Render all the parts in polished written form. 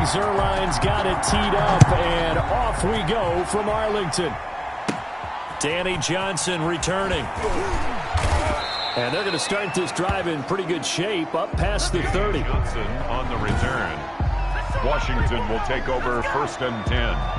Zerline's got it teed up, and off we go from Arlington. Danny Johnson returning. And they're going to start this drive in pretty good shape, up past the 30. Johnson on the return. Washington will take over 1st and 10.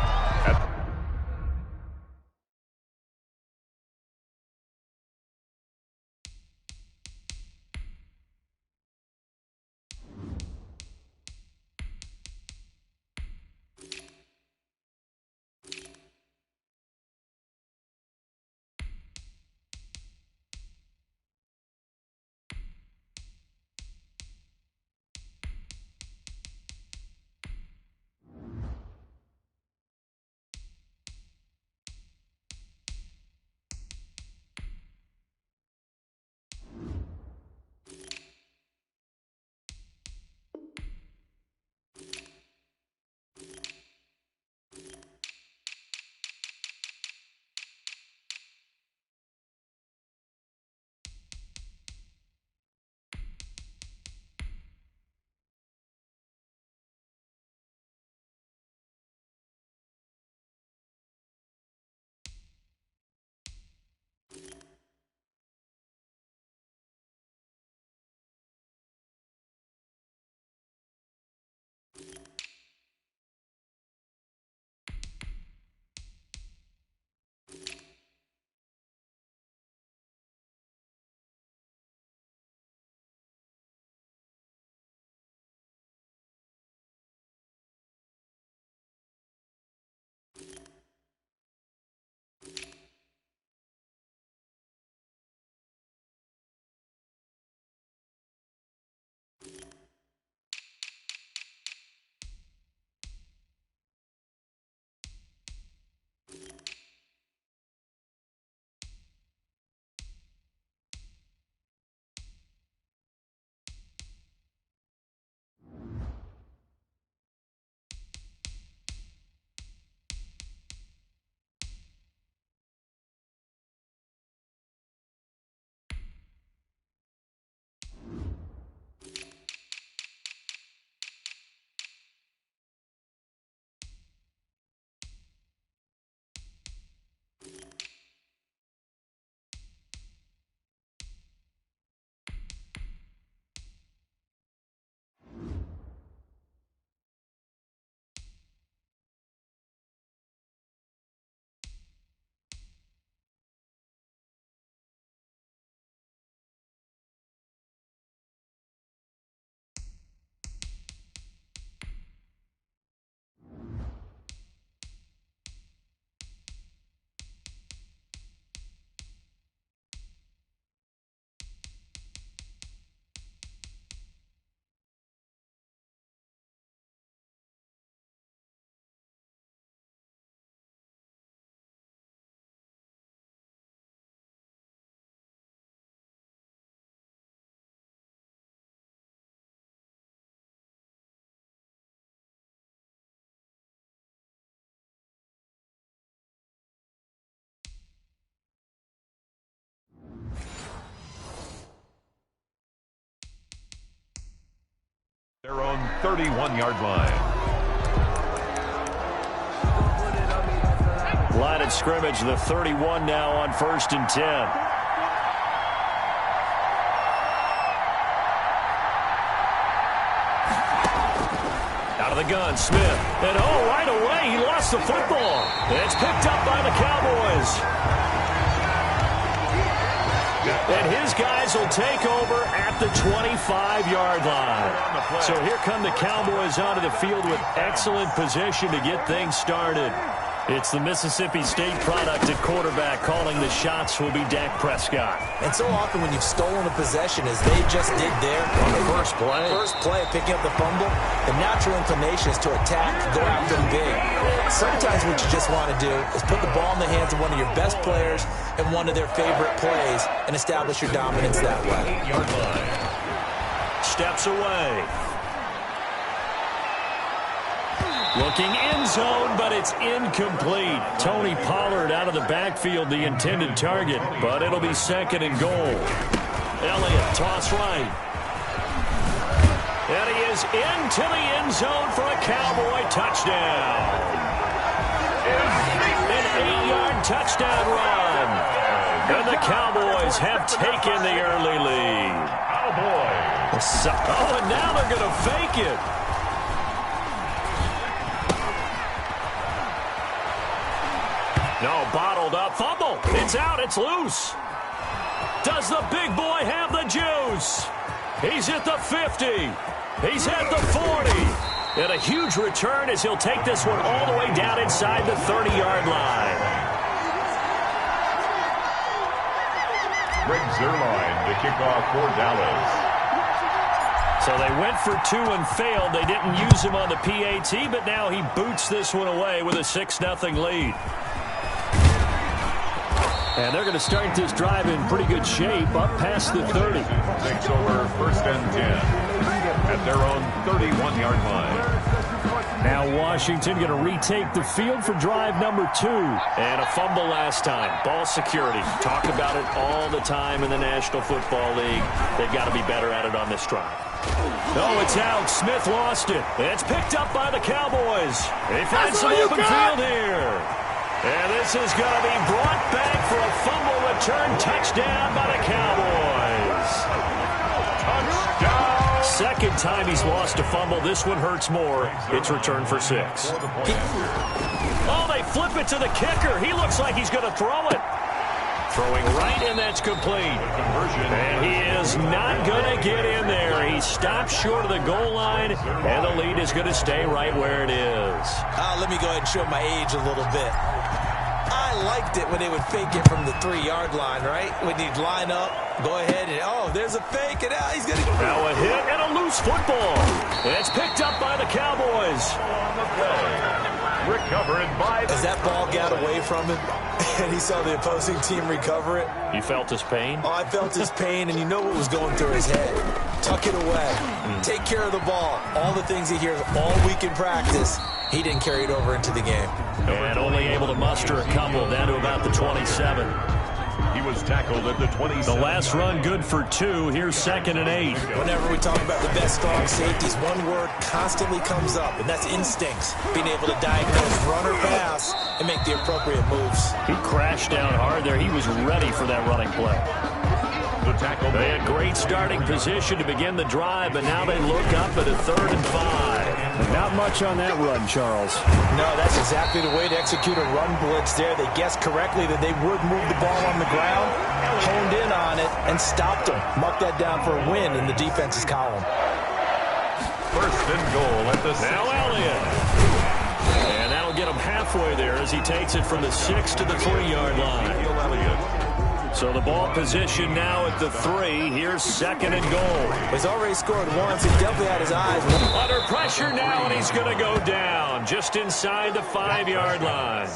Their own 31-yard line. Line of scrimmage, the 31 now on 1st and 10. Out of the gun, Smith. And right away, he lost the football. It's picked up by the Cowboys. And his guys will take over at the 25-yard line. So here come the Cowboys onto the field with excellent position to get things started. It's the Mississippi State product at quarterback. Calling the shots will be Dak Prescott. And so often when you've stolen a possession, as they just did there on the first play, picking up the fumble, the natural inclination is to attack, go after them big. Sometimes what you just want to do is put the ball in the hands of one of your best players and one of their favorite plays and establish your dominance that way. 8-yard line. Steps away. Looking end zone, but it's incomplete. Tony Pollard out of the backfield, the intended target, but it'll be 2nd and goal. Elliott, toss right. And he is into the end zone for a Cowboy touchdown. An 8-yard touchdown run. And the Cowboys have taken the early lead. Cowboys. Oh, and now they're going to fake it. No, bottled up. Fumble. It's out. It's loose. Does the big boy have the juice? He's at the 50. He's at the 40. And a huge return as he'll take this one all the way down inside the 30-yard line. Greg Zuerlein to kick off for Dallas. So they went for 2 and failed. They didn't use him on the PAT, but now he boots this one away with a 6-0 lead. And they're going to start this drive in pretty good shape, up past the 30. Takes over 1st and 10 at their own 31-yard line. Now Washington going to retake the field for drive number 2. And a fumble last time. Ball security. Talk about it all the time in the National Football League. They've got to be better at it on this drive. No, it's out. Smith lost it. It's picked up by the Cowboys. They find some open field here. And this is going to be brought back for a fumble return touchdown by the Cowboys. Touchdown! Second time he's lost a fumble. This one hurts more. It's returned for 6. Oh, they flip it to the kicker. He looks like he's going to throw it. Throwing right, and that's complete. And he is not going to get in there. He stops short of the goal line, and the lead is going to stay right where it is. Let me go ahead and show my age a little bit. I liked it when they would fake it from the 3-yard line, right? When you'd line up, go ahead, and oh, there's a fake, and now he's going to... Now a hit and a loose football. And it's picked up by the Cowboys. Recovered by... As that ball got away from him, and he saw the opposing team recover it. You felt his pain? Oh, I felt his pain, and you know what was going through his head. Tuck it away. Take care of the ball. All the things he hears all week in practice, he didn't carry it over into the game. And only able to muster a couple down to about the 27. He was tackled at the 27. The last run good for 2. Here's 2nd and 8. Whenever we talk about the best strong safeties, one word constantly comes up, and that's instincts. Being able to diagnose run or pass and make the appropriate moves. He crashed down hard there. He was ready for that running play. The tackle. They had great starting position to begin the drive, but now they look up at a 3rd and 5. Not much on that run, Charles. No, that's exactly the way to execute a run blitz there. They guessed correctly that they would move the ball on the ground, honed in on it, and stopped them. Marked that down for a win in the defense's column. 1st and goal at the 6. Now Elliott. And that'll get him halfway there as he takes it from the 6 to the 3-yard line. So the ball position now at the 3. Here's 2nd and goal. He's already scored once. He definitely had his eyes. Under pressure now, and he's going to go down just inside the 5-yard line.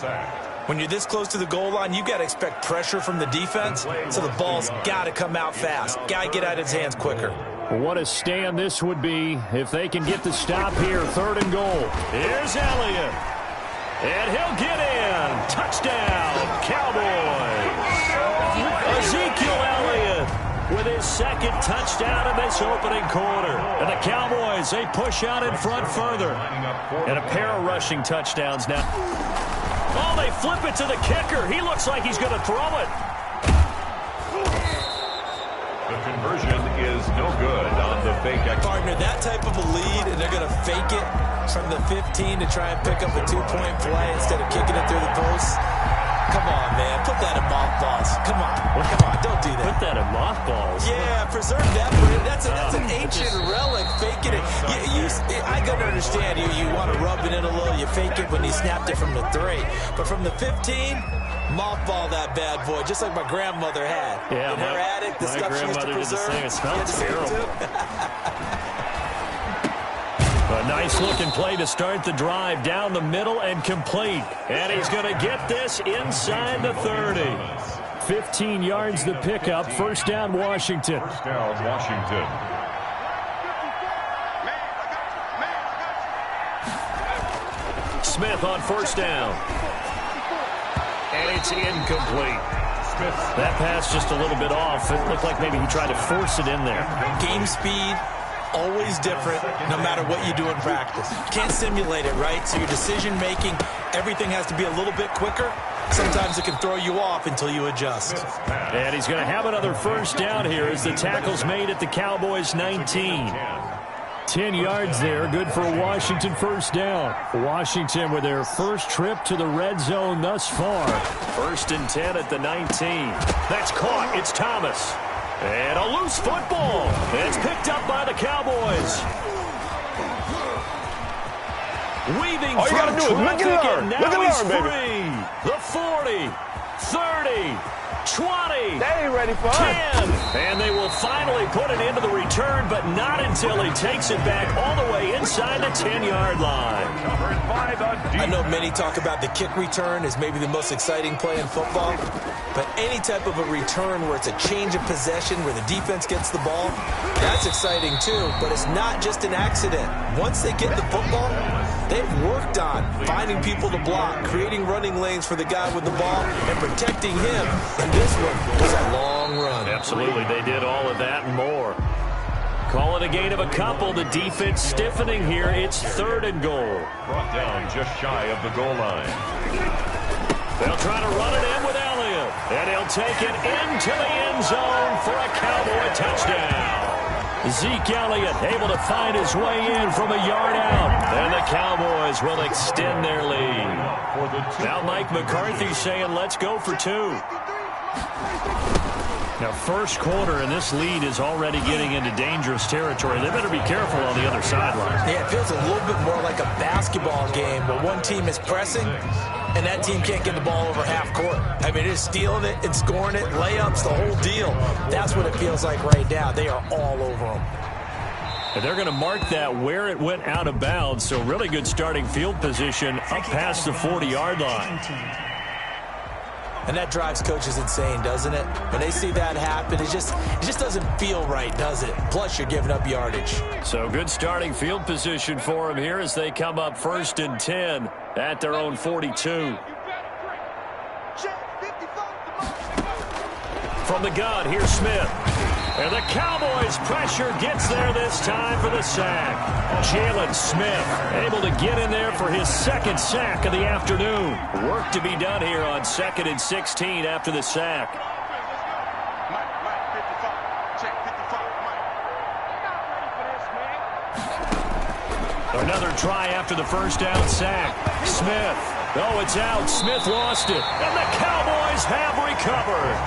When you're this close to the goal line, you've got to expect pressure from the defense, so the ball's got to come out fast. Got to get out of his hands quicker. What a stand this would be if they can get the stop here. 3rd and goal. Here's Elliott. And he'll get in. Touchdown, Cowboys. Ezekiel Elliott with his 2nd touchdown in this opening quarter. And the Cowboys, they push out in front further. And a pair of rushing touchdowns now. Oh, they flip it to the kicker. He looks like he's going to throw it. The conversion is no good on the fake. Partner, that type of a lead, and they're going to fake it from the 15 to try and pick up a 2-point play instead of kicking it through the post. Come on, man. Put that in mothballs. Come on. Come on. Don't do that. Put that in mothballs. Yeah, preserve that. That's an ancient relic. Faking it. I can understand you want to rub it in a little. You fake it when you snapped it from the 3. But from the 15, mothball that bad boy, just like my grandmother had. Yeah, in her attic, the stuff she used to preserve. It smells terrible. A nice-looking play to start the drive down the middle and complete. And he's going to get this inside the 30. 15 yards the pickup. 1st down, Washington. 1st down, Washington. Smith on 1st down. And it's incomplete. That pass just a little bit off. It looked like maybe he tried to force it in there. Game speed, always different no matter what you do in practice. You can't simulate it, right? So your decision-making, everything has to be a little bit quicker. Sometimes it can throw you off until you adjust. And he's going to have another first down here as the tackle's made at the Cowboys' 19. 10 yards there, good for a Washington first down. Washington with their first trip to the red zone thus far. 1st and 10 at the 19. That's caught. It's Thomas. And a loose football. It's picked up by the Cowboys. Weaving from traffic, and now he's free. The 40, 30, 20, they ain't ready for 10. And they will finally put an end to the return, but not until he takes it back all the way inside the 10-yard line. I know many talk about the kick return as maybe the most exciting play in football, but any type of a return where it's a change of possession, where the defense gets the ball, that's exciting too, but it's not just an accident. Once they get the football, they've worked on finding people to block, creating running lanes for the guy with the ball, and protecting him. And this one was a long run. Absolutely, they did all of that and more. Call it a gain of a couple. The defense stiffening here. It's 3rd and goal. Brought down just shy of the goal line. They'll try to run it in with Elliott. And he'll take it into the end zone for a Cowboy touchdown. Zeke Elliott able to find his way in from a yard out. And the Cowboys will extend their lead. Now Mike McCarthy saying, let's go for 2. Now, first quarter, and this lead is already getting into dangerous territory. They better be careful on the other sideline. Yeah, it feels a little bit more like a basketball game where one team is pressing and that team can't get the ball over half court. I mean, it's stealing it and scoring it, layups, the whole deal. That's what it feels like right now. They are all over them. And they're going to mark that where it went out of bounds, so really good starting field position up past the 40-yard line. And that drives coaches insane, doesn't it? When they see that happen, it just doesn't feel right, does it? Plus, you're giving up yardage. So good starting field position for them here as they come up 1st and 10 at their own 42. From the gun, here's Smith. And the Cowboys pressure gets there this time for the sack. Jalen Smith able to get in there for his 2nd sack of the afternoon. Work to be done here on 2nd and 16 after the sack. Another try after the first down sack. Smith. Oh, it's out. Smith lost it. And the Cowboys have recovered.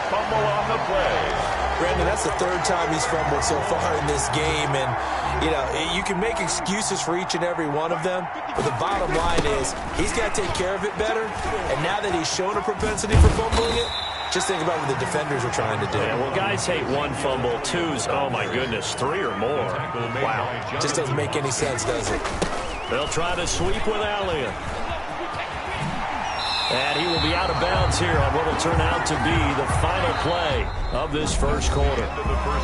Fumble on the play. Brandon, that's the 3rd time he's fumbled so far in this game. And, you know, you can make excuses for each and every one of them. But the bottom line is he's got to take care of it better. And now that he's shown a propensity for fumbling it, just think about what the defenders are trying to do. Yeah, well, guys hate 1 fumble, 2's, oh, my goodness, 3 or more. Wow. Just doesn't make any sense, does it? They'll try to sweep with Elliott. And he will be out of bounds here on what will turn out to be the final play of this first quarter.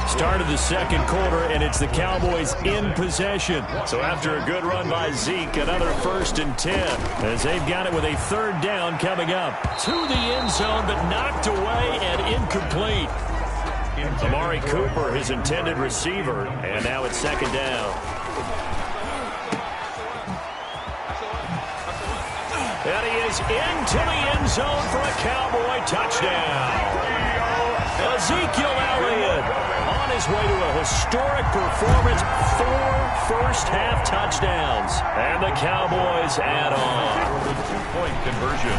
Start of the second quarter, and it's the Cowboys in possession. So after a good run by Zeke, another 1st and 10, as they've got it with a 3rd down coming up. To the end zone, but knocked away and incomplete. Amari Cooper, his intended receiver, and now it's 2nd down. And he is into the end zone for a Cowboy touchdown. Ezekiel Elliott on his way to a historic performance. 4 first-half touchdowns. And the Cowboys add on. The 2-point conversion.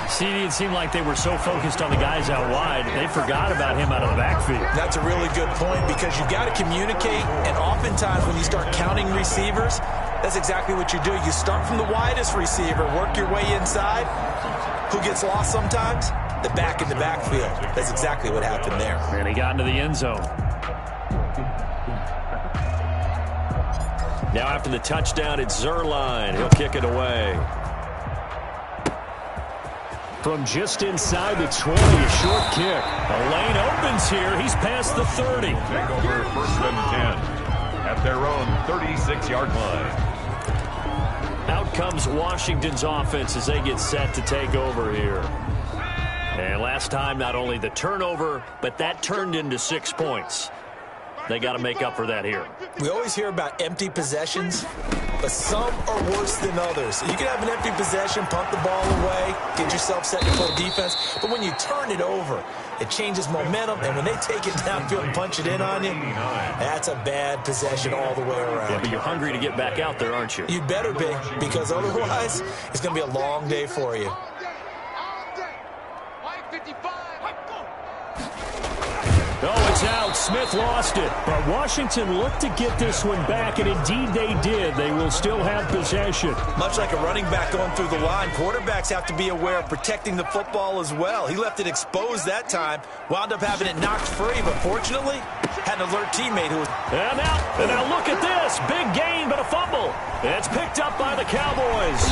See, it seemed like they were so focused on the guys out wide, they forgot about him out of the backfield. That's a really good point because you've got to communicate, and oftentimes when you start counting receivers, that's exactly what you do. You start from the widest receiver, work your way inside. Who gets lost sometimes? The back in the backfield. That's exactly what happened there. And he got into the end zone. Now after the touchdown, it's Zerline. He'll kick it away. From just inside the 20, a short kick. A lane opens here. He's past the 30. Take over 1st and 10 at their own 36-yard line. Out comes Washington's offense as they get set to take over here. And last time, not only the turnover, but that turned into 6 points. They got to make up for that here. We always hear about empty possessions, but some are worse than others. You can have an empty possession, punt the ball away, get yourself set to full defense, but when you turn it over, it changes momentum, and when they take it downfield and punch it in on you, that's a bad possession all the way around. Yeah, but you're hungry to get back out there, aren't you? You better be, because otherwise, it's going to be a long day for you. Oh, it's out. Smith lost it. But Washington looked to get this one back, and indeed they did. They will still have possession. Much like a running back going through the line, quarterbacks have to be aware of protecting the football as well. He left it exposed that time, wound up having it knocked free, but fortunately, had an alert teammate who was... And now look at this. Big gain, but a fumble. It's picked up by the Cowboys.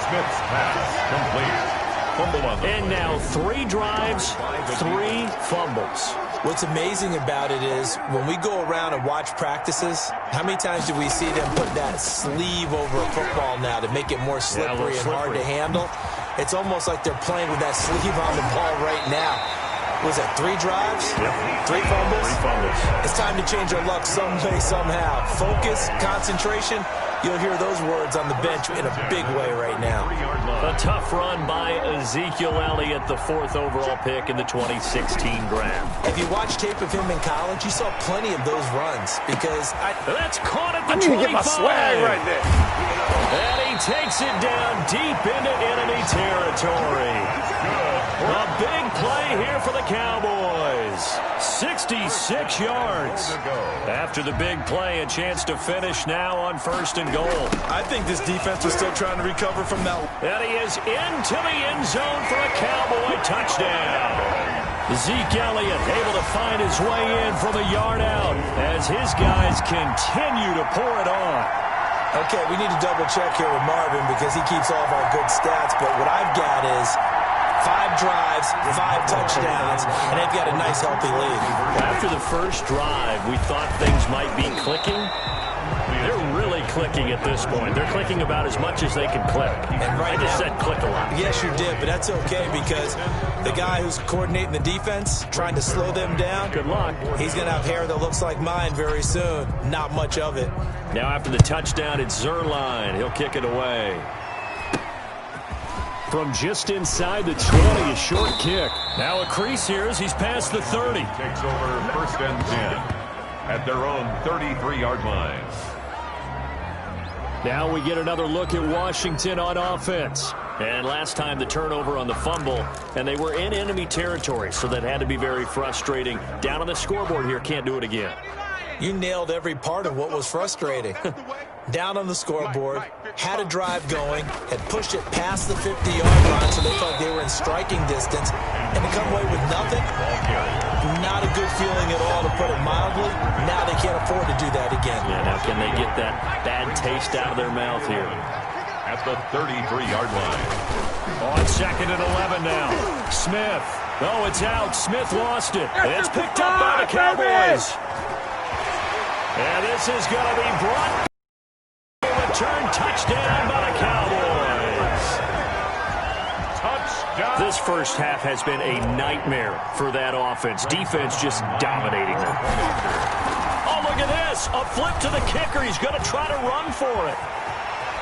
Smith's pass complete. And now 3 drives, 3 fumbles. What's amazing about it is when we go around and watch practices, how many times do we see them put that sleeve over a football now to make it more slippery and hard to handle? It's almost like they're playing with that sleeve on the ball right now. Was that 3 drives? Yep. 3 fumbles? 3 fumbles. It's time to change our luck some way, somehow. Focus, concentration. You'll hear those words on the bench in a big way right now. A tough run by Ezekiel Elliott, the 4th overall pick in the 2016 draft. If you watch tape of him in college, you saw plenty of those runs because That's caught at the 25. I need to get my swag right there. And he takes it down deep into enemy territory. A big play here for the Cowboys. 66 yards. After the big play, a chance to finish now on 1st and goal. I think this defense was still trying to recover from that. And he is into the end zone for a Cowboy touchdown. Zeke Elliott able to find his way in from a yard out as his guys continue to pour it on. Okay, we need to double check here with Marvin because he keeps all of our good stats, but what I've got is 5 drives, 5 touchdowns, and they've got a nice, healthy lead. After the first drive, we thought things might be clicking. They're really clicking at this point. They're clicking about as much as they can click. And right I just now, said click a lot. Yes, you did, but that's okay because the guy who's coordinating the defense, trying to slow them down, Good luck. he's going to have hair that looks like mine very soon. Not much of it. Now after the touchdown, it's Zerline. He'll kick it away. From just inside the 20, a short kick. Now a crease here as he's past the 30. Takes over 1st and 10 at their own 33-yard line. Now we get another look at Washington on offense. And last time the turnover on the fumble, and they were in enemy territory, so that had to be very frustrating. Down on the scoreboard here, can't do it again. You nailed every part of what was frustrating. Down on the scoreboard, had a drive going, had pushed it past the 50-yard line, so they felt they were in striking distance, and to come away with nothing, not a good feeling at all, to put it mildly. Now they can't afford to do that again. Yeah, now can they get that bad taste out of their mouth here? At the 33-yard line. On 2nd and 11 now. Smith. Oh, it's out. Smith lost it. And it's picked up by the Cowboys. And this is going to be brought. Return touchdown by the Cowboys. Touchdown. This first half has been a nightmare for that offense. Defense just dominating them. Oh, look at this. A flip to the kicker. He's going to try to run for it.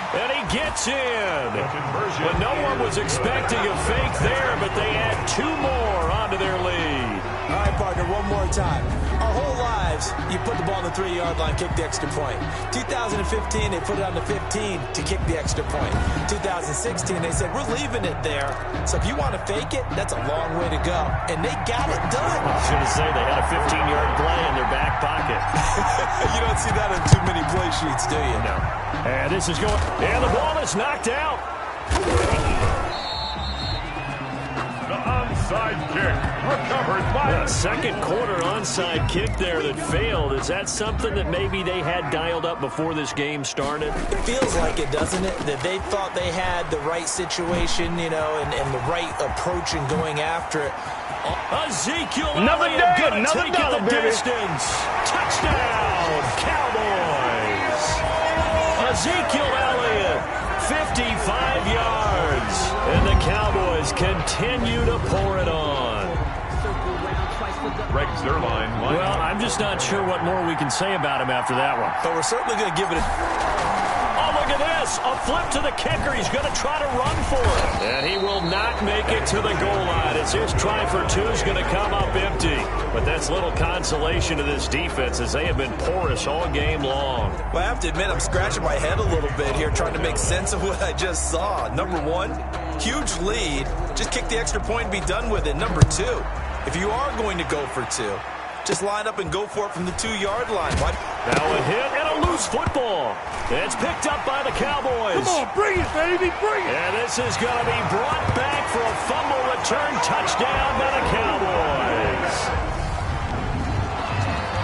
And he gets in. But no one was expecting a fake there, but they add 2 more onto their lead. All right, partner, one more time. Our whole lives, you put the ball on the 3-yard line, kick the extra point. 2015, they put it on the 15 to kick the extra point. 2016, they said, we're leaving it there. So if you want to fake it, that's a long way to go. And they got it done. I was going to say they had a 15-yard play in their back pocket. You don't see that on too many play sheets, do you? No. And this is going, and the ball is knocked out. The onside kick recovered by A second quarter onside kick there that failed. Is that something that maybe they had dialed up before this game started? It feels like it, doesn't it? That they thought they had the right situation, you know, and the right approach in going after it. Ezekiel Another Elliott day, gonna another take dollar, it the baby. distance. Touchdown, Cowboys. Ezekiel Elliott, 55 yards. And the Cowboys continue to pour it on. Greg Zuerlein. Well, I'm just not sure what more we can say about him after that one. But we're certainly going to give it a... Oh, look at this. A flip to the kicker. He's going to try to run for it. And he will not make it to the goal line. As his try for two is going to come up empty. But that's little consolation to this defense as they have been porous all game long. Well, I have to admit, I'm scratching my head a little bit here trying to make sense of what I just saw. Number one, huge lead. Just kick the extra point and be done with it. Number two, if you are going to go for two, just line up and go for it from the 2-yard line. What? Now a hit and a loose football. It's picked up by the Cowboys. Come on, bring it, baby, bring it. And this is going to be brought back for a fumble return touchdown by the Cowboys.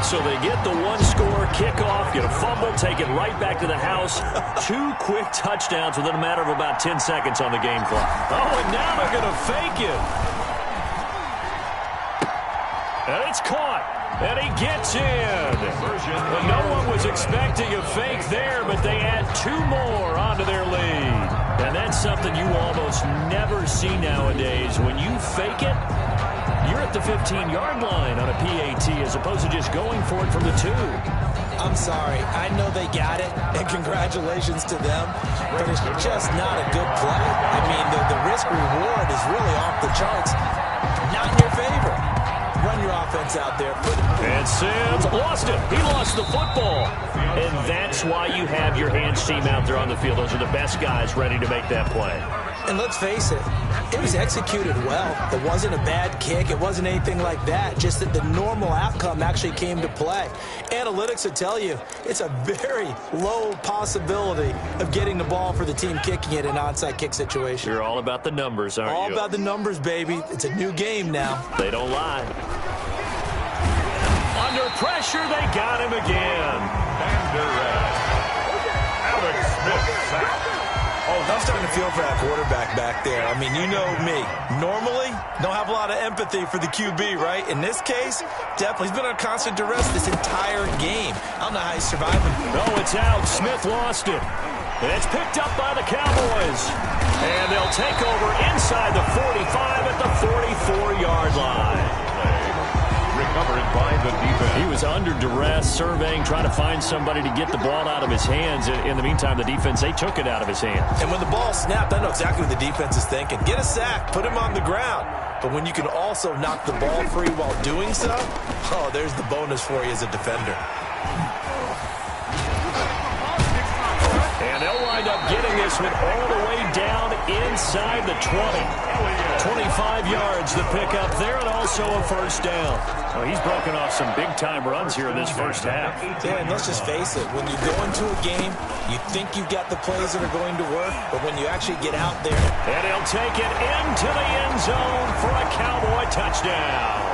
So they get the one-score kickoff, get a fumble, take it right back to the house. 2 quick touchdowns within a matter of about 10 seconds on the game clock. Oh, and now they're going to fake it. And it's caught. And he gets in. And no one was expecting a fake there, but they add 2 more onto their lead. And that's something you almost never see nowadays. When you fake it, you're at the 15-yard line on a PAT as opposed to just going for it from the 2. I'm sorry. I know they got it, and congratulations to them, but it's just not a good play. I mean, the risk-reward is really off the charts. Not in your favor. Run your offense out there. And Sims lost it. He lost the football. And that's why you have your hands team out there on the field. Those are the best guys ready to make that play. And let's face it, it was executed well. It wasn't a bad kick. It wasn't anything like that. Just that the normal outcome actually came to play. Analytics will tell you it's a very low possibility of getting the ball for the team kicking it in an onside kick situation. You're all about the numbers, aren't you? All about the numbers, baby. It's a new game now. They don't lie. Under pressure, they got him again. Alex Smith sacked. Oh, I'm starting to feel for that quarterback back there. I mean, you know me. Normally, don't have a lot of empathy for the QB, right? In this case, definitely. He's been on constant duress this entire game. I don't know how he's surviving. No, it's out. Smith lost it. And it's picked up by the Cowboys. And they'll take over inside the 45 at the 44-yard line. Recovered by the defense. He was under duress, surveying, trying to find somebody to get the ball out of his hands. In the meantime, the defense, they took it out of his hands. And when the ball snapped, I know exactly what the defense is thinking. Get a sack, put him on the ground. But when you can also knock the ball free while doing so, oh, there's the bonus for you as a defender. And they'll wind up getting this one all the way down inside the 20. 25 yards the pickup there, and also a first down. Well, he's broken off some big-time runs here in this first half. Yeah, and let's just face it. When you go into a game, you think you've got the plays that are going to work, but when you actually get out there. And he'll take it into the end zone for a Cowboy touchdown.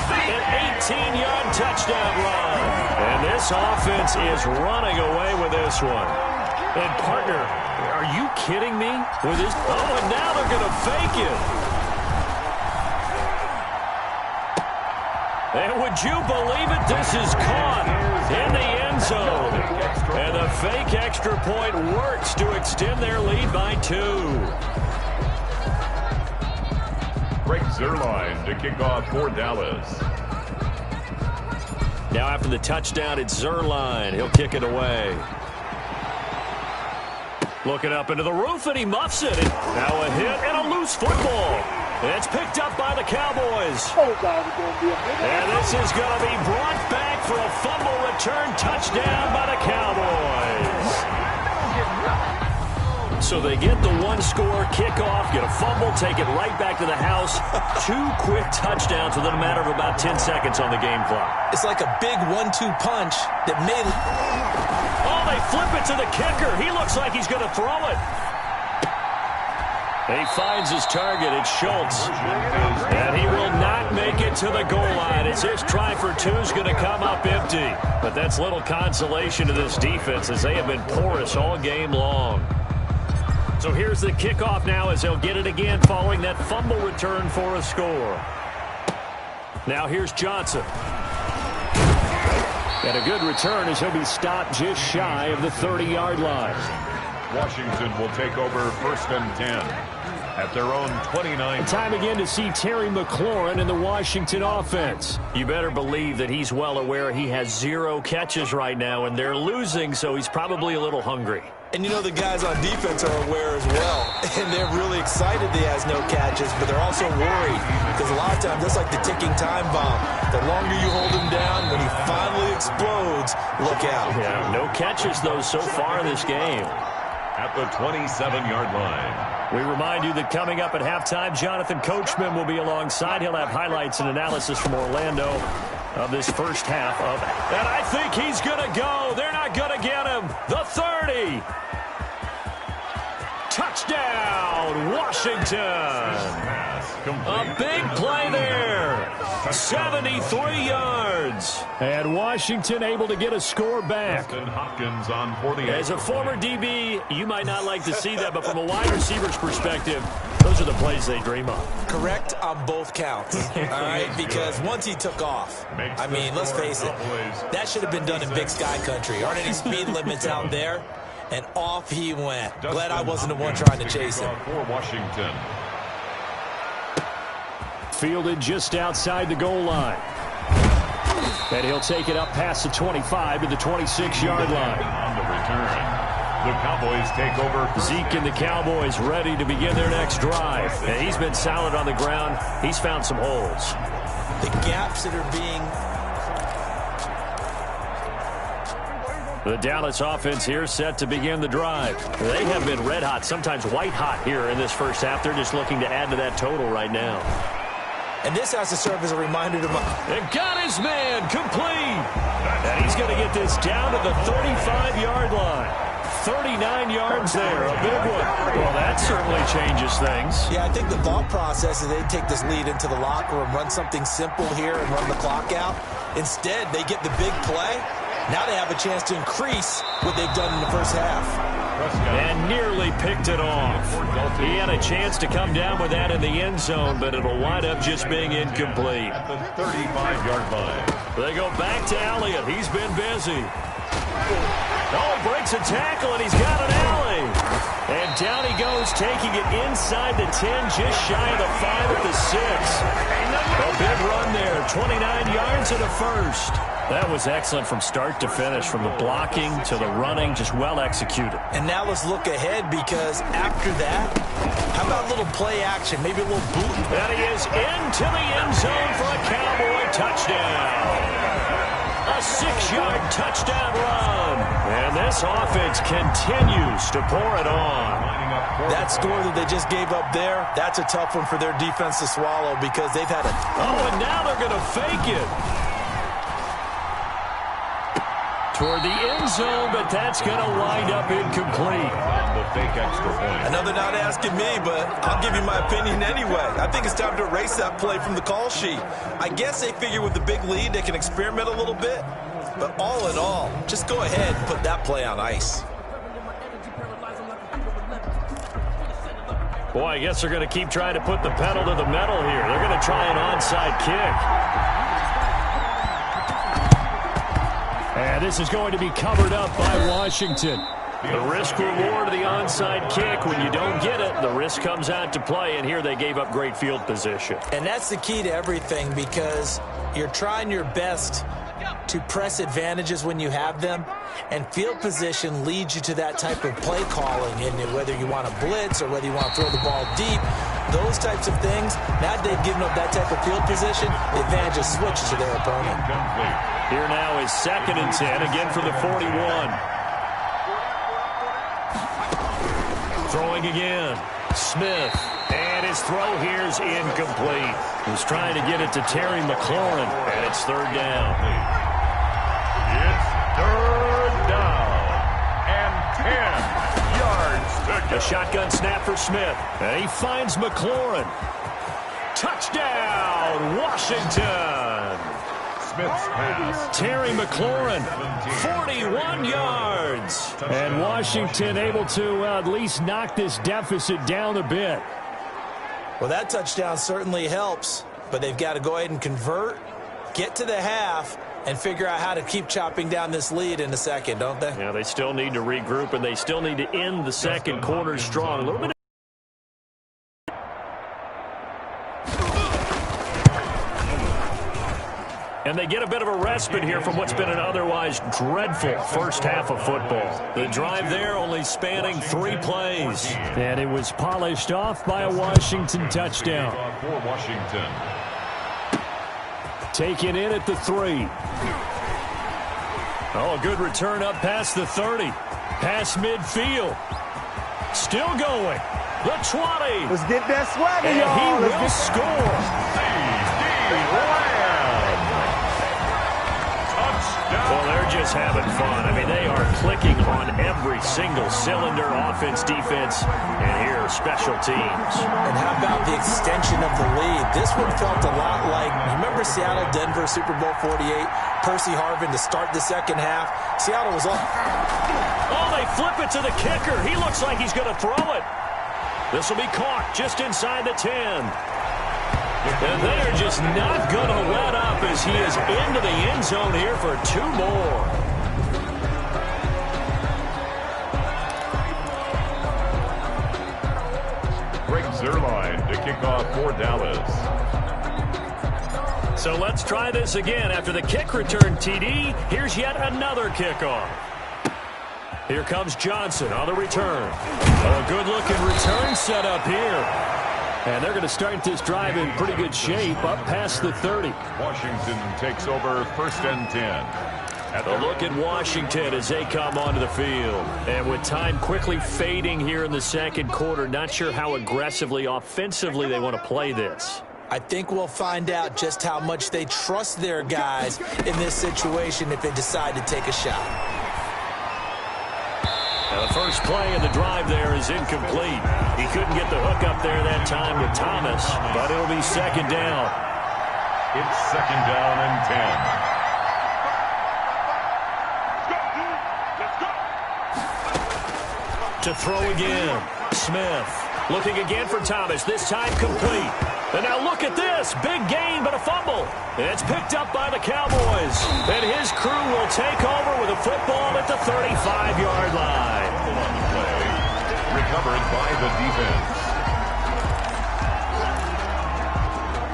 An 18-yard touchdown run. And this offense is running away with this one. And, partner, are you kidding me? With this? Oh, and now they're going to fake it. And would you believe it? This is caught in the end zone. And the fake extra point works to extend their lead by 2. Greg Zuerlein to kick off for Dallas. Now after the touchdown, it's Zuerlein. He'll kick it away. Looking up into the roof, and he muffs it. And now a hit and a loose football. And it's picked up by the Cowboys. And this is going to be brought back for a fumble return touchdown by the Cowboys. So they get the one-score kickoff, get a fumble, take it right back to the house. 2 quick touchdowns within a matter of about 10 seconds on the game clock. It's like a big 1-2 punch that made... Oh, they flip it to the kicker. He looks like he's going to throw it. He finds his target. It's Schultz. And he will not make it to the goal line as his try for 2 is going to come up empty. But that's little consolation to this defense as they have been porous all game long. So here's the kickoff now as they'll get it again following that fumble return for a score. Now here's Johnson. And a good return as he'll be stopped just shy of the 30-yard line. Washington will take over 1st and 10. at their own 29. Time again to see Terry McLaurin in the Washington offense. You better believe that he's well aware he has 0 catches right now, and they're losing, so he's probably a little hungry. And you know the guys on defense are aware as well. And they're really excited that he has no catches, but they're also worried. Because a lot of times, that's like the ticking time bomb. The longer you hold him down, when he finally explodes, look out. Yeah, no catches, though, so far in this game. At the 27-yard line. We remind you that coming up at halftime, Jonathan Coachman will be alongside. He'll have highlights and analysis from Orlando of this first half of. And I think he's going to go. They're not going to get him. The 30. Touchdown, Washington. A big play there. 73 yards. And Washington able to get a score back. Hopkins on for the As a former DB, you might not like to see that, but from a wide receiver's perspective, those are the plays they dream of. Correct on both counts, all right? Because once he took off, I mean, let's face it, that should have been done in Big Sky Country. Aren't any speed limits out there? And off he went. Glad I wasn't the one trying to chase him. For Washington. Fielded just outside the goal line. And he'll take it up past the 25 to the 26-yard line. On the return, the Cowboys take over. Zeke and the Cowboys ready to begin their next drive. And he's been solid on the ground. He's found some holes. The gaps that are being... The Dallas offense here set to begin the drive. They have been red hot, sometimes white hot here in this first half. They're just looking to add to that total right now. And this has to serve as a reminder to And got his man complete. And he's going to get this down to the 35-yard line. 39 yards there, a big one. Well, that certainly changes things. Yeah, I think the thought process is they take this lead into the locker room, run something simple here and run the clock out. Instead, they get the big play. Now they have a chance to increase what they've done in the first half. And nearly picked it off. He had a chance to come down with that in the end zone, but it'll wind up just being incomplete. At the 35-yard line. They go back to Elliott. He's been busy. Oh, breaks a tackle, and he's got an alley. And down he goes, taking it inside the 10, just shy of the 5 at the 6. A big run there, 29 yards and a first. That was excellent from start to finish, from the blocking to the running, just well executed. And now let's look ahead, because after that, how about a little play action, maybe a little boot? And he is into the end zone for a Cowboy touchdown. A 6-yard touchdown run. And this offense continues to pour it on. That score that they just gave up there, that's a tough one for their defense to swallow, because they've had a... Oh, and now they're going to fake it. Toward the end zone, but that's going to wind up incomplete. The fake extra point. I know they're not asking me, but I'll give you my opinion anyway. I think it's time to erase that play from the call sheet. I guess they figure with the big lead they can experiment a little bit. But all in all, just go ahead and put that play on ice. Boy, I guess they're going to keep trying to put the pedal to the metal here. They're going to try an onside kick. And this is going to be covered up by Washington. The risk-reward of the onside kick, when you don't get it, the risk comes out to play, and here they gave up great field position. And that's the key to everything, because you're trying your best to press advantages when you have them, and field position leads you to that type of play calling, and whether you want to blitz or whether you want to throw the ball deep, those types of things. Now that they've given up that type of field position, the advantage is switched to their opponent. Here now is 2nd and 10, again for the 41. Throwing again, Smith, and his throw here is incomplete. He was trying to get it to Terry McLaurin, and it's 3rd down. It's 3rd down and 10 yards to go. A shotgun snap for Smith, and he finds McLaurin. Touchdown, Washington! Smith's pass. Terry McLaurin, 41 yards. And Washington able to at least knock this deficit down a bit. Well, that touchdown certainly helps, but they've got to go ahead and convert, get to the half, and figure out how to keep chopping down this lead in a second, don't they? Yeah, they still need to regroup, and they still need to end the second quarter strong. A little bit And they get a bit of a respite here from what's been an otherwise dreadful first half of football. The drive there only spanning 3 plays. And it was polished off by a Washington touchdown. For Washington. Taken in at the 3. Oh, a good return up past the 30. Past midfield. Still going. The 20. Let's get that swagger, And y'all. he will score. Well, they're just having fun. I mean, they are clicking on every single cylinder, offense, defense, and here are special teams. And how about the extension of the lead? This one felt a lot like, remember Seattle, Denver, Super Bowl 48, Percy Harvin to start the second half. Seattle was up. Oh, they flip it to the kicker. He looks like he's going to throw it. This will be caught just inside the 10. And they are just not going to let up as he is into the end zone here for 2 more. Greg Zuerlein to kick off for Dallas. So let's try this again. After the kick return TD, here's yet another kickoff. Here comes Johnson on the return. Oh, a good-looking return set up here. And they're going to start this drive in pretty good shape up past the 30. Washington takes over 1st and 10. A look at Washington as they come onto the field. And with time quickly fading here in the second quarter, not sure how aggressively, offensively they want to play this. I think we'll find out just how much they trust their guys in this situation if they decide to take a shot. Now the first play in the drive there is incomplete. He couldn't get the hook up there that time with Thomas, but it'll be second down. It's 2nd down and 10. To throw again, Smith looking again for Thomas, this time complete. And now look at this, big gain but a fumble. It's picked up by the Cowboys. And his crew will take over with a football at the 35-yard line. Recovered by the defense.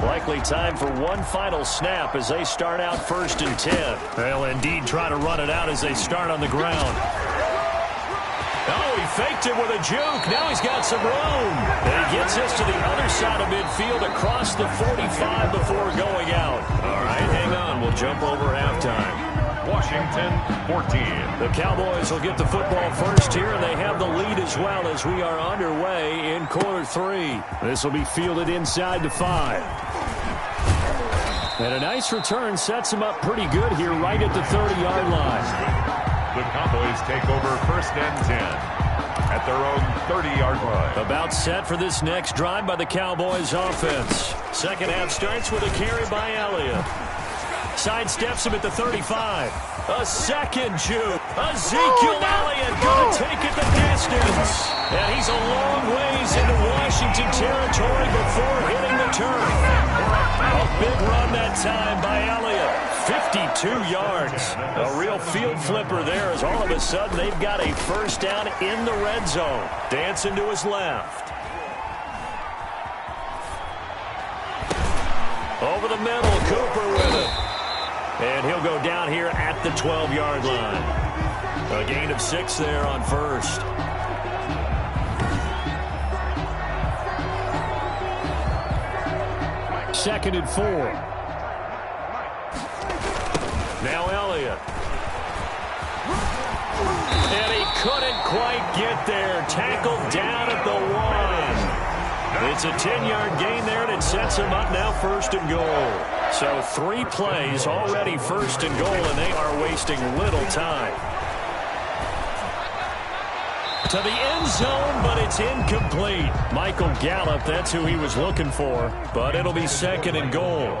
Likely time for one final snap as they start out 1st and 10. They'll indeed try to run it out as they start on the ground. Oh, he faked it with a juke. Now he's got some room. And he gets this to the other side of midfield across the 45 before going out. All right, hang on. We'll jump over halftime. Washington 14. The Cowboys will get the football first here, and they have the lead as well as we are underway in quarter 3. This will be fielded inside the 5. And a nice return sets him up pretty good here right at the 30-yard line. The Cowboys take over 1st and 10 at their own 30-yard line. About set for this next drive by the Cowboys offense. Second half starts with a carry by Elliott. Sidesteps him at the 35. A second juke. Ezekiel Elliott going to take it the distance. And he's a long ways into Washington territory before hitting the turf. A big run that time by Elliott. 52 yards. A real field flipper there as all of a sudden they've got a first down in the red zone. Dancing to his left. Over the middle, Cooper with it. And he'll go down here at the 12-yard line. A gain of 6 there on first. Second and 4. Now Elliott. And he couldn't quite get there. Tackled down at the 1. It's a 10-yard gain there, and it sets him up now 1st and goal. So 3 plays already 1st and goal, and they are wasting little time. To the end zone, but it's incomplete. Michael Gallup, that's who he was looking for, but it'll be 2nd and goal.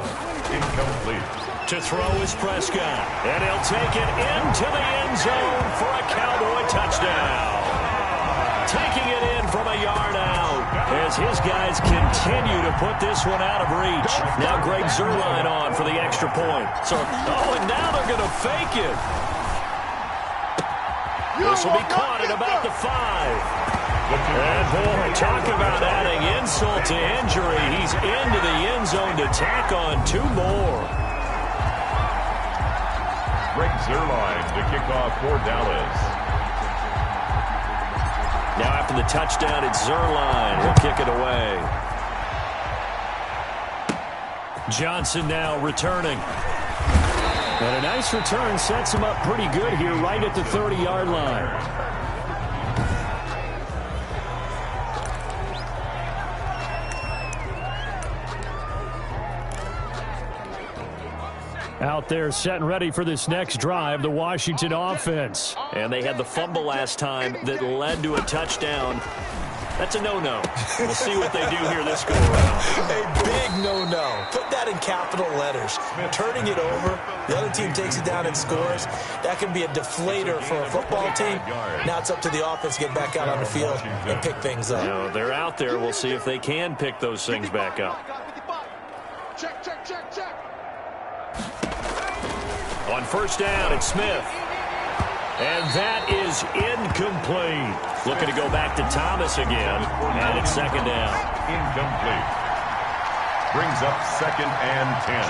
Incomplete. To throw is Prescott, and he'll take it into the end zone for a Cowboy touchdown. Taking it in from a yard out as his guys continue to put this one out of reach. Now Greg Zuerlein on for the extra point. So, and now they're going to fake it. This will be caught at about the 5. And boy, talk about adding insult to injury. He's into the end zone to tack on 2 more. Greg Zuerlein to kick off for Dallas. Now after the touchdown, it's Zuerlein. He'll kick it away. Johnson now returning. And a nice return sets him up pretty good here right at the 30-yard line. Out there set and ready for this next drive, the Washington offense. And they had the fumble last time that led to a touchdown. That's a no-no. We'll see what they do here this go-around. A big no-no. Put that in capital letters. Turning it over, the other team takes it down and scores. That can be a deflator for a football team. Now it's up to the offense to get back out on the field and pick things up. You know, they're out there. We'll see if they can pick those things back up. Check. On first down, it's Smith. And that is incomplete. Looking to go back to Thomas again. And it's second down. Incomplete. Brings up 2nd and 10.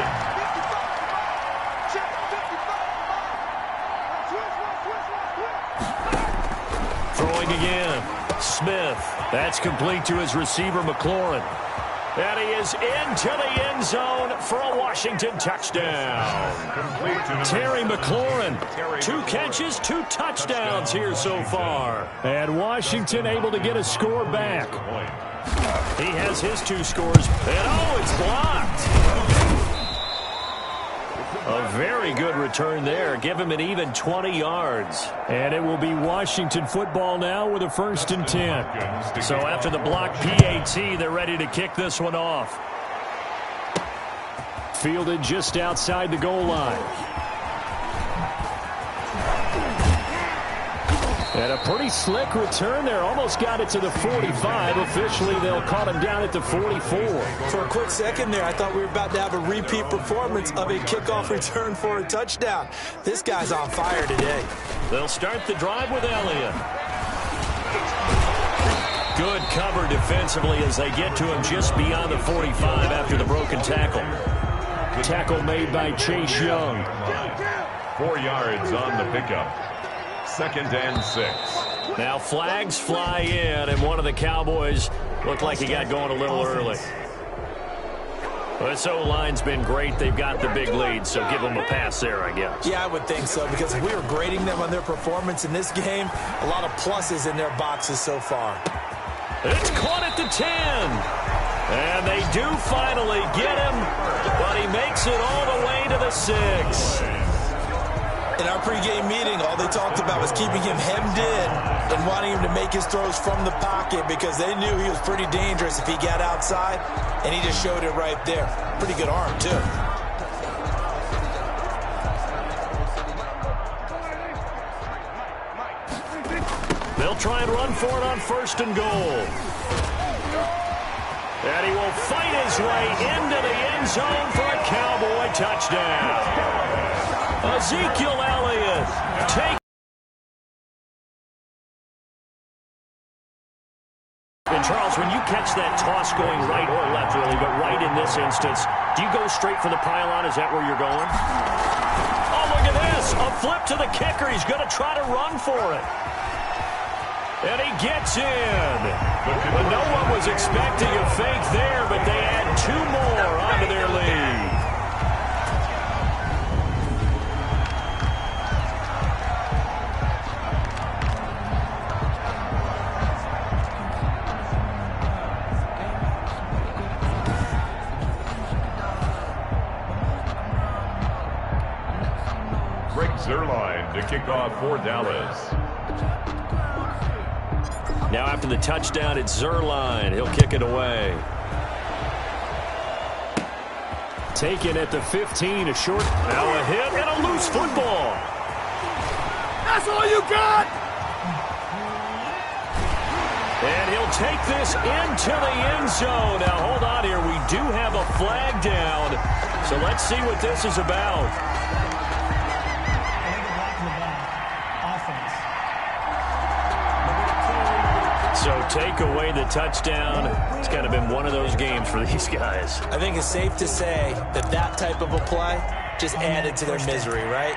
Throwing again. Smith. That's complete to his receiver, McLaurin. And he is into the end zone for a Washington touchdown. Terry McLaurin, 2 catches, 2 touchdowns here so far. And Washington able to get a score back. He has his 2 scores. And oh, it's blocked. A very good return there. Give him an even 20 yards. And it will be Washington football now with a 1st and 10. So after the block PAT, they're ready to kick this one off. Fielded just outside the goal line. And a pretty slick return there. Almost got it to the 45. Officially, they'll call him down at the 44. For a quick second there, I thought we were about to have a repeat performance of a kickoff return for a touchdown. This guy's on fire today. They'll start the drive with Elliott. Good cover defensively as they get to him just beyond the 45 after the broken tackle. Tackle made by Chase Young. 4 yards on the pickup. 2nd and 6. Now flags fly in, and one of the Cowboys looked like he got going a little early. Well, this O-line's been great. They've got the big lead, so give them a pass there, I guess. Yeah, I would think so, because if we were grading them on their performance in this game, a lot of pluses in their boxes so far. It's caught at the 10. And they do finally get him, but he makes it all the way to the 6. In our pregame meeting, all they talked about was keeping him hemmed in and wanting him to make his throws from the pocket because they knew he was pretty dangerous if he got outside, and he just showed it right there. Pretty good arm, too. They'll try and run for it on 1st and goal. And he will fight his way into the end zone for a Cowboy touchdown. Ezekiel Elliott take. And Charles, when you catch that toss going right or left, really, but right in this instance, do you go straight for the pylon? Is that where you're going? Oh, look at this. A flip to the kicker. He's going to try to run for it. And he gets in. But no one was expecting a fake there, but they add 2 more onto their lead. Greg Zuerlein to kick off for Dallas. Now after the touchdown, it's Zuerlein. He'll kick it away. Taken at the 15, a short. Now a hit and a loose football. That's all you got? And he'll take this into the end zone. Now hold on here. We do have a flag down. So let's see what this is about. So take away the touchdown. It's kind of been one of those games for these guys. I think it's safe to say that that type of a play just added to their misery, right?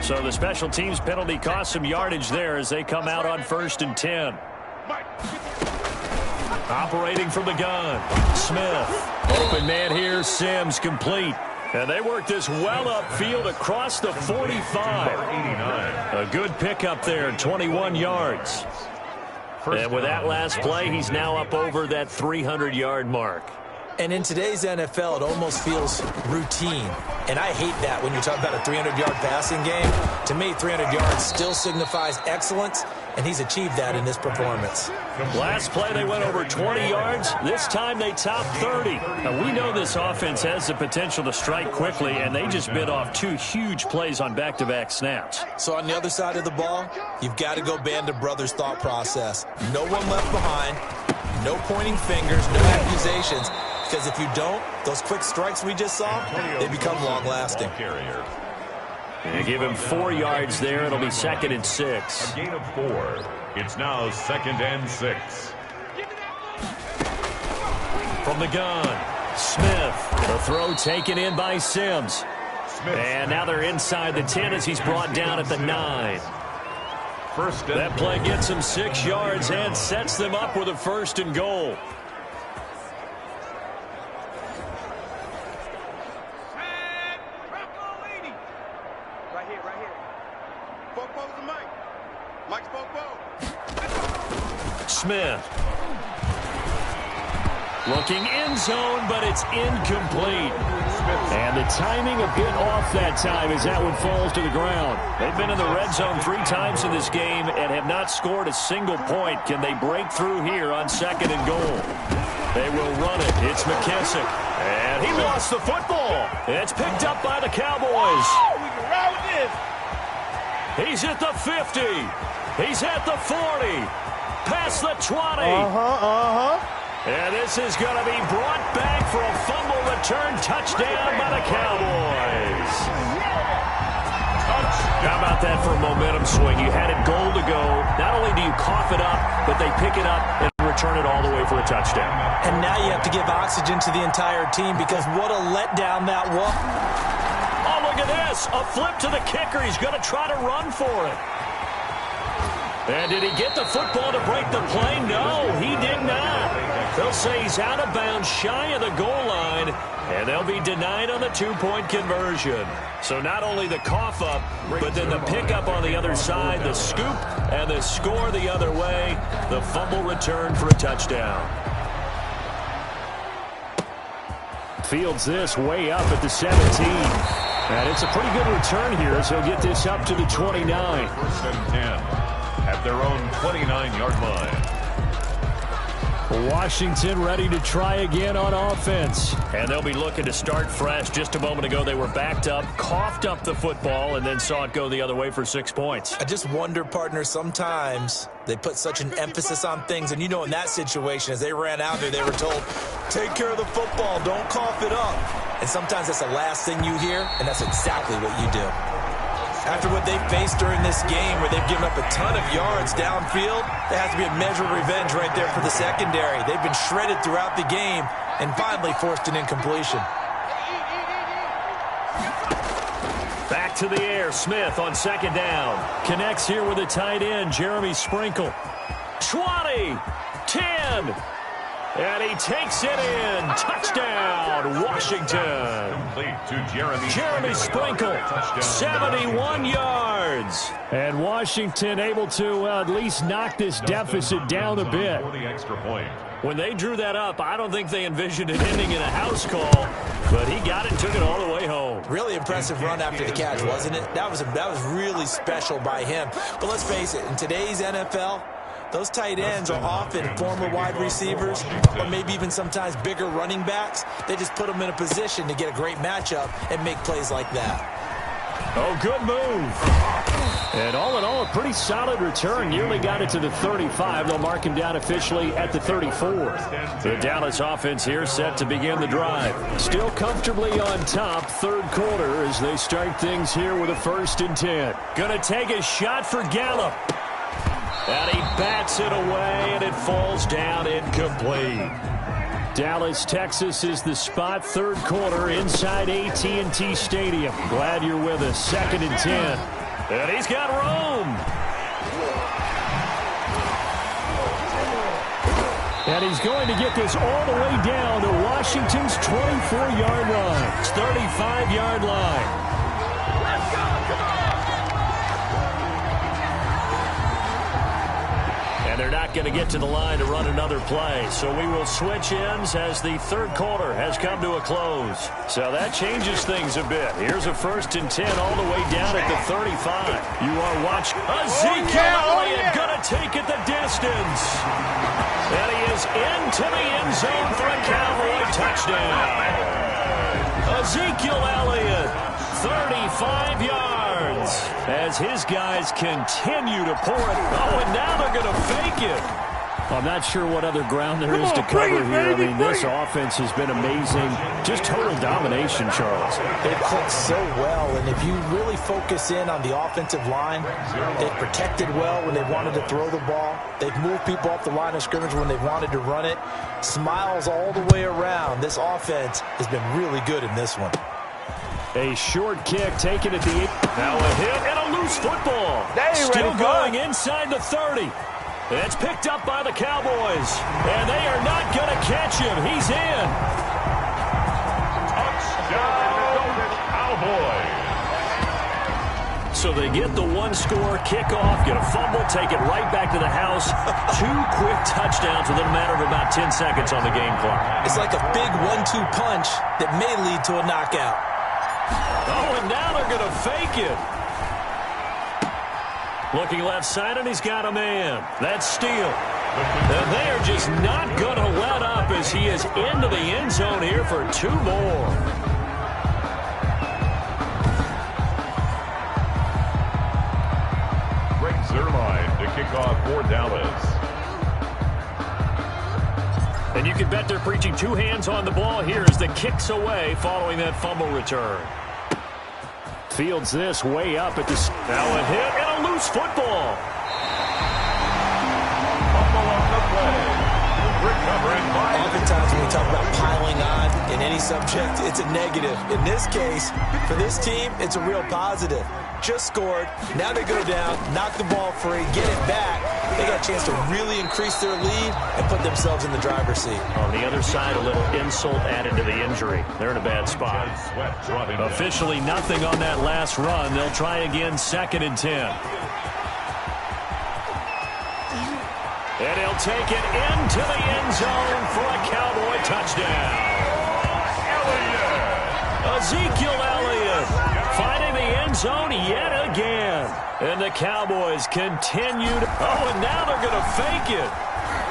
So the special teams penalty cost some yardage there as they come out on 1st and 10. Operating from the gun, Smith. Open man here, Sims complete. And they work this well upfield across the 45. A good pickup there, 21 yards. And with that last play, he's now up over that 300-yard mark. And in today's NFL, it almost feels routine. And I hate that when you talk about a 300-yard passing game. To me, 300 yards still signifies excellence, and he's achieved that in this performance. Last play, they went over 20 yards. This time, they topped 30. Now, we know this offense has the potential to strike quickly, and they just bit off 2 huge plays on back-to-back snaps. So on the other side of the ball, you've got to go Band of Brothers thought process. No one left behind, no pointing fingers, no accusations. Because if you don't, those quick strikes we just saw, they become long-lasting. They give him 4 yards there. It'll be 2nd and 6. A gain of 4. It's now 2nd and 6. From the gun, Smith. The throw taken in by Sims. And now they're inside the 10 as he's brought down at the 9. That play gets him 6 yards and sets them up with a 1st and goal. Smith. Looking end zone, but it's incomplete. And the timing a bit off that time as that one falls to the ground. They've been in the red zone 3 times in this game and have not scored a single point. Can they break through here on 2nd and goal? They will run it. It's McKissick. And he lost the football. It's picked up by the Cowboys. We can ride with this. He's at the 50. He's at the 40. Past the 20. And this is going to be brought back for a fumble return touchdown by the Cowboys. How about that for a momentum swing? You had it goal to go. Not only do you cough it up, but they pick it up and return it all the way for a touchdown. And now you have to give oxygen to the entire team because what a letdown that was. Oh, look at this. A flip to the kicker. He's going to try to run for it. And did he get the football to break the play? No, he did not. They'll say he's out of bounds, shy of the goal line, and they'll be denied on the 2-point conversion. So not only the cough up, but then the pickup on the other side, the scoop, and the score the other way, the fumble return for a touchdown. Fields this way up at the 17. And it's a pretty good return here as he'll get this up to the 29. 1st and 10. At their own 29-yard line. Washington ready to try again on offense. And they'll be looking to start fresh. Just a moment ago, they were backed up, coughed up the football, and then saw it go the other way for 6 points. I just wonder, partner, sometimes they put such an emphasis on things. And, you know, in that situation, as they ran out there, they were told, take care of the football, don't cough it up. And sometimes that's the last thing you hear, and that's exactly what you do. After what they faced during this game where they've given up a ton of yards downfield, there has to be a measure of revenge right there for the secondary. They've been shredded throughout the game and finally forced an incompletion. Back to the air. Smith on 2nd down. Connects here with a tight end, Jeremy Sprinkle. 20, 10. And he takes it in. Touchdown, Washington. Complete to Jeremy Sprinkle, 71 yards. And Washington able to at least knock this deficit down a bit. For the extra point. When they drew that up, I don't think they envisioned it ending in a house call, but he got it and took it all the way home. Really impressive run after the catch, wasn't it? That was really special by him. But let's face it, in today's NFL, those tight ends are often former wide receivers or maybe even sometimes bigger running backs. They just put them in a position to get a great matchup and make plays like that. Oh, good move. And all in all, a pretty solid return. Nearly got it to the 35. They'll mark him down officially at the 34. The Dallas offense here set to begin the drive. Still comfortably on top, 3rd quarter as they start things here with a 1st and 10. Gonna take a shot for Gallup. And he bats it away, and it falls down incomplete. Dallas, Texas is the spot, 3rd quarter inside AT&T Stadium. Glad you're with us. 2nd and 10. And he's got room. And he's going to get this all the way down to Washington's 24-yard line. It's 35-yard line. And they're not going to get to the line to run another play. So we will switch ends as the third quarter has come to a close. So that changes things a bit. Here's a 1st and 10 all the way down at the 35. You are watching Ezekiel Elliott going to take it the distance. And he is into the end zone for a Cowboy touchdown. Ezekiel Elliott, 35 yards, as his guys continue to pour it. Oh, and now they're going to fake it. I'm not sure what other ground there is to cover here. I mean, this offense has been amazing. Just total domination, Charles. They've clicked so well, and if you really focus in on the offensive line, they've protected well when they wanted to throw the ball. They've moved people off the line of scrimmage when they've wanted to run it. Smiles all the way around. This offense has been really good in this one. A short kick taken at the 8. Now a hit and a loose football. Still going inside the 30. It's picked up by the Cowboys. And they are not going to catch him. He's in. Touchdown, Cowboys. So they get the one-score kickoff, get a fumble, take it right back to the house. 2 quick touchdowns within a matter of about 10 seconds on the game clock. It's like a big 1-2 punch that may lead to a knockout. Oh, and now they're going to fake it. Looking left side, and he's got a man. That's Steele. And they are just not going to let up as he is into the end zone here for 2 more. Greg Zuerlein to kick off for Dallas. And you can bet they're preaching 2 hands on the ball here as the kick's away following that fumble return. Fields this way up at the... Now a hit and a loose football. Fumble on the play. Recovering by... Oftentimes when we talk about piling on in any subject, it's a negative. In this case, for this team, it's a real positive. Just scored. Now they go down, knock the ball free, get it back. They got a chance to really increase their lead and put themselves in the driver's seat. On the other side, a little insult added to the injury. They're in a bad spot. Officially nothing on that last run. They'll try again, 2nd and 10. And he'll take it into the end zone for a Cowboy touchdown. Ezekiel Elliott finding the end zone yet again. And the Cowboys continue to... Oh, and now they're going to fake it.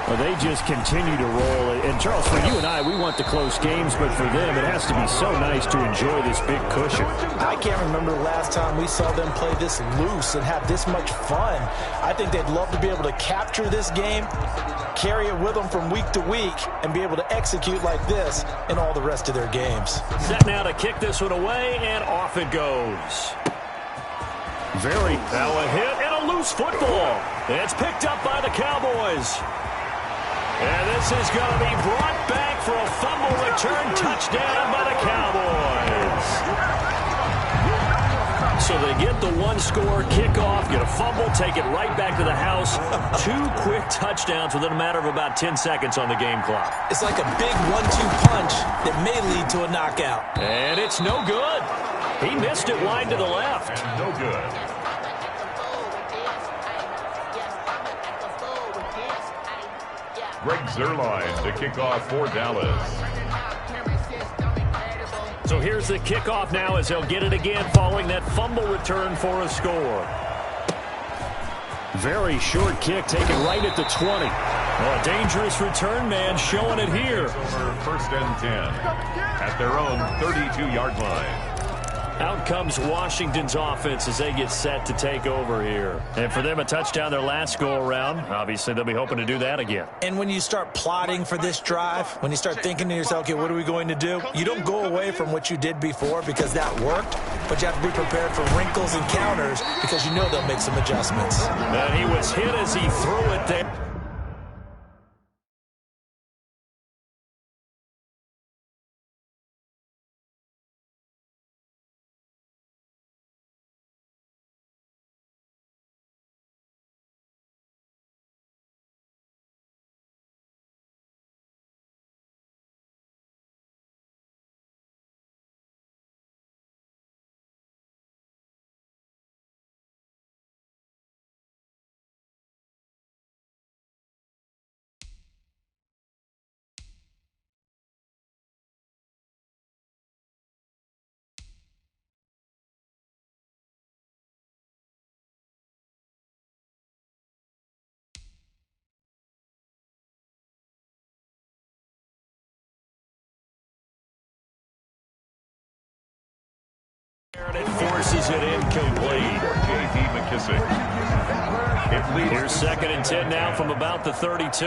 Well, they just continue to roll. And, Charles, for you and I, we want the close games, but for them, it has to be so nice to enjoy this big cushion. I can't remember the last time we saw them play this loose and have this much fun. I think they'd love to be able to capture this game, carry it with them from week to week, and be able to execute like this in all the rest of their games. Set now to kick this one away, and off it goes. Now a hit and a loose football. It's picked up by the Cowboys. And this is going to be brought back for a fumble return touchdown by the Cowboys. So they get the 1-score kickoff, get a fumble, take it right back to the house. 2 quick touchdowns within a matter of about 10 seconds on the game clock. It's like a big 1-2 punch that may lead to a knockout. And it's no good. He missed it wide to the left. No good. Greg Zuerlein to kick off for Dallas. So here's the kickoff now as they'll get it again following that fumble return for a score. Very short kick taken right at the 20. Oh, a dangerous return man showing it here. 1st and 10 at their own 32-yard line. Out comes Washington's offense as they get set to take over here. And for them, a touchdown their last go-around. Obviously, they'll be hoping to do that again. And when you start plotting for this drive, when you start thinking to yourself, okay, what are we going to do? You don't go away from what you did before because that worked, but you have to be prepared for wrinkles and counters because you know they'll make some adjustments. And he was hit as he threw it there. And it forces it incomplete. J.D. McKissick. Here's 2nd and 10 now from about the 32.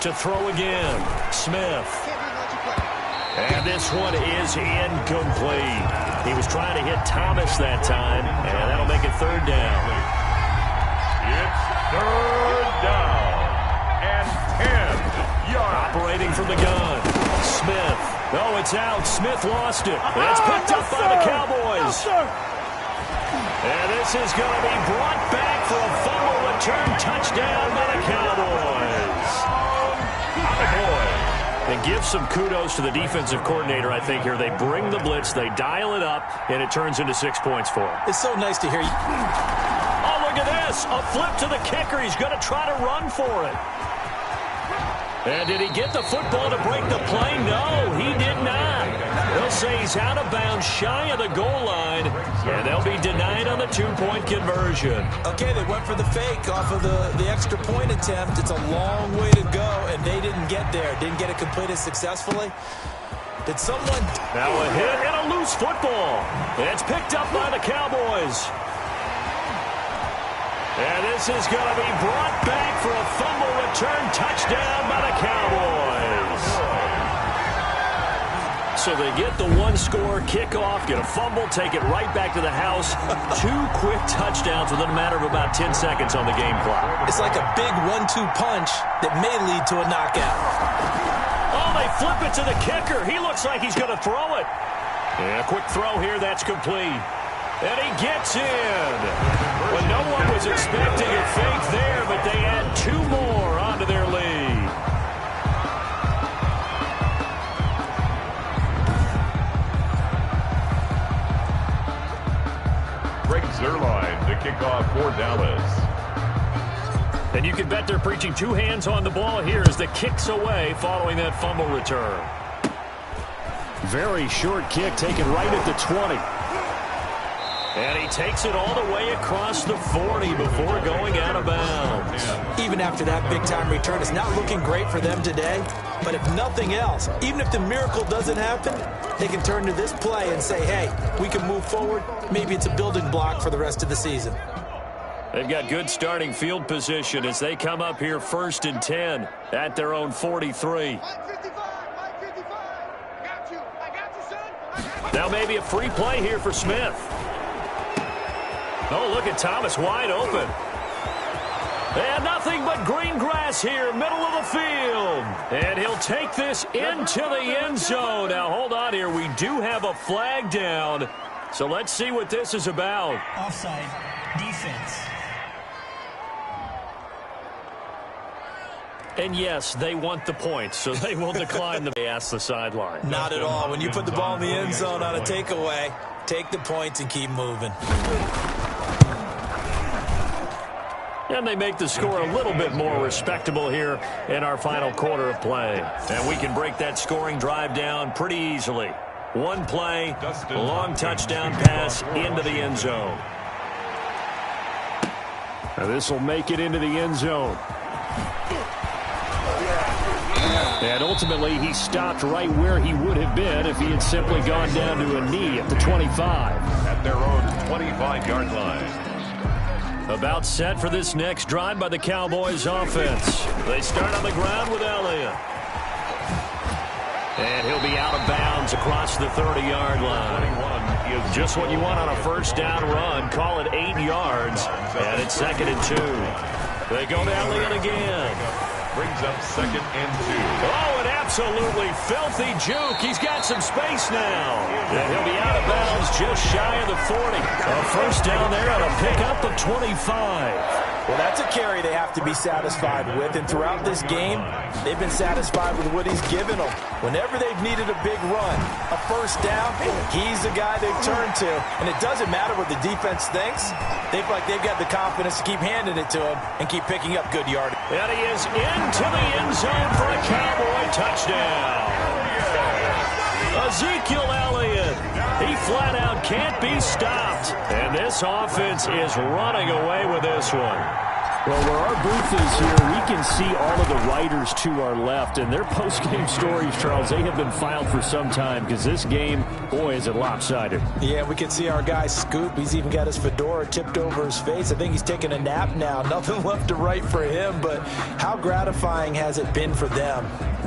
To throw again, Smith. And this one is incomplete. He was trying to hit Thomas that time, and that'll make it 3rd down. It's 3rd down and 10 yards. Operating from the gun, Smith. Oh, it's out. Smith lost it. It's picked up by the Cowboys. And this is going to be brought back for a fumble return touchdown by the Cowboys. And give some kudos to the defensive coordinator, I think, here. They bring the blitz, they dial it up, and it turns into 6 points for them. It's so nice to hear you. Oh, look at this. A flip to the kicker. He's going to try to run for it. And did he get the football to break the play? No, he did not. They'll say he's out of bounds, shy of the goal line, and they'll be denied on the 2-point conversion. Okay, they went for the fake off of the extra point attempt. It's a long way to go, and they didn't get there. Didn't get it completed successfully. Did someone... Now a hit and a loose football. It's picked up by the Cowboys. And this is going to be brought back for a fumble return touchdown by the Cowboys. So they get the 1-score kickoff, get a fumble, take it right back to the house. 2 quick touchdowns within a matter of about 10 seconds on the game clock. It's like a big 1-2 punch that may lead to a knockout. Oh, they flip it to the kicker. He looks like he's going to throw it. And a quick throw here, that's complete. And he gets in. Well, no one was expecting a fake there, but they add 2 more onto their lead. Greg Zuerlein to kick off for Dallas. And you can bet they're preaching 2 hands on the ball here as the kick's away following that fumble return. Very short kick taken right at the 20. And he takes it all the way across the 40 before going out of bounds. Even after that big-time return, it's not looking great for them today. But if nothing else, even if the miracle doesn't happen, they can turn to this play and say, hey, we can move forward. Maybe it's a building block for the rest of the season. They've got good starting field position as they come up here 1st and 10 at their own 43. Now maybe a free play here for Smith. Oh, look at Thomas wide open. And nothing but green grass here, middle of the field. And he'll take this into the end zone. Now, hold on here. We do have a flag down. So let's see what this is about. Offside, defense. And yes, they want the point, so they will decline the pass the sideline. Not at all. When you put the ball in the end zone on a takeaway, take the points and keep moving. And they make the score a little bit more respectable here in our final quarter of play. And we can break that scoring drive down pretty easily. 1 play, long touchdown pass into the end zone. Now this will make it into the end zone. And ultimately, he stopped right where he would have been if he had simply gone down to a knee at the 25. At their own 25-yard line. About set for this next drive by the Cowboys offense. They start on the ground with Elliott. And he'll be out of bounds across the 30-yard line. Just what you want on a first down run. Call it 8 yards. And it's 2nd and 2. They go to Elliott again. Brings up 2nd and 2. Oh, an absolutely filthy juke. He's got some space now. And he'll be out of bounds just shy of the 40. A first down there on a pickup of 25. Well, that's a carry they have to be satisfied with. And throughout this game, they've been satisfied with what he's given them. Whenever they've needed a big run, a first down, he's the guy they turn to. And it doesn't matter what the defense thinks. They've got the confidence to keep handing it to him and keep picking up good yardage. And he is into the end zone for a Cowboy touchdown. Ezekiel Elliott, he flat out can't be stopped. And this offense is running away with this one. Well, where our booth is here, we can see all of the writers to our left, and their post-game stories, Charles, they have been filed for some time because this game, boy, is it lopsided. Yeah, we can see our guy Scoop. He's even got his fedora tipped over his face. I think he's taking a nap now. Nothing left to write for him, but how gratifying has it been for them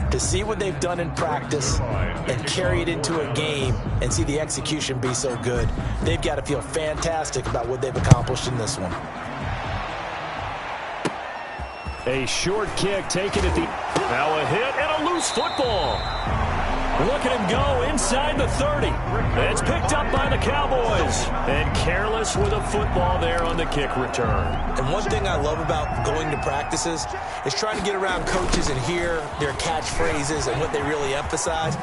to see what they've done in practice and carry it into a game and see the execution be so good. They've got to feel fantastic about what they've accomplished in this one. A short kick taken at the... Now a hit and a loose football. Look at him go inside the 30. It's picked up by the Cowboys. And careless with a football there on the kick return. And one thing I love about going to practices is trying to get around coaches and hear their catchphrases and what they really emphasize.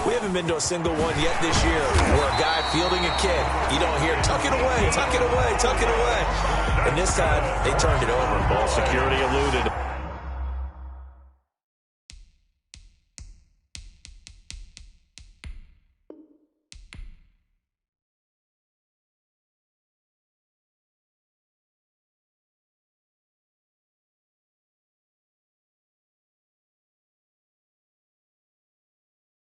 We haven't been to a single one yet this year where a guy fielding a kick, you don't hear, tuck it away, tuck it away, tuck it away. And this time, they turned it over. Ball security eluded.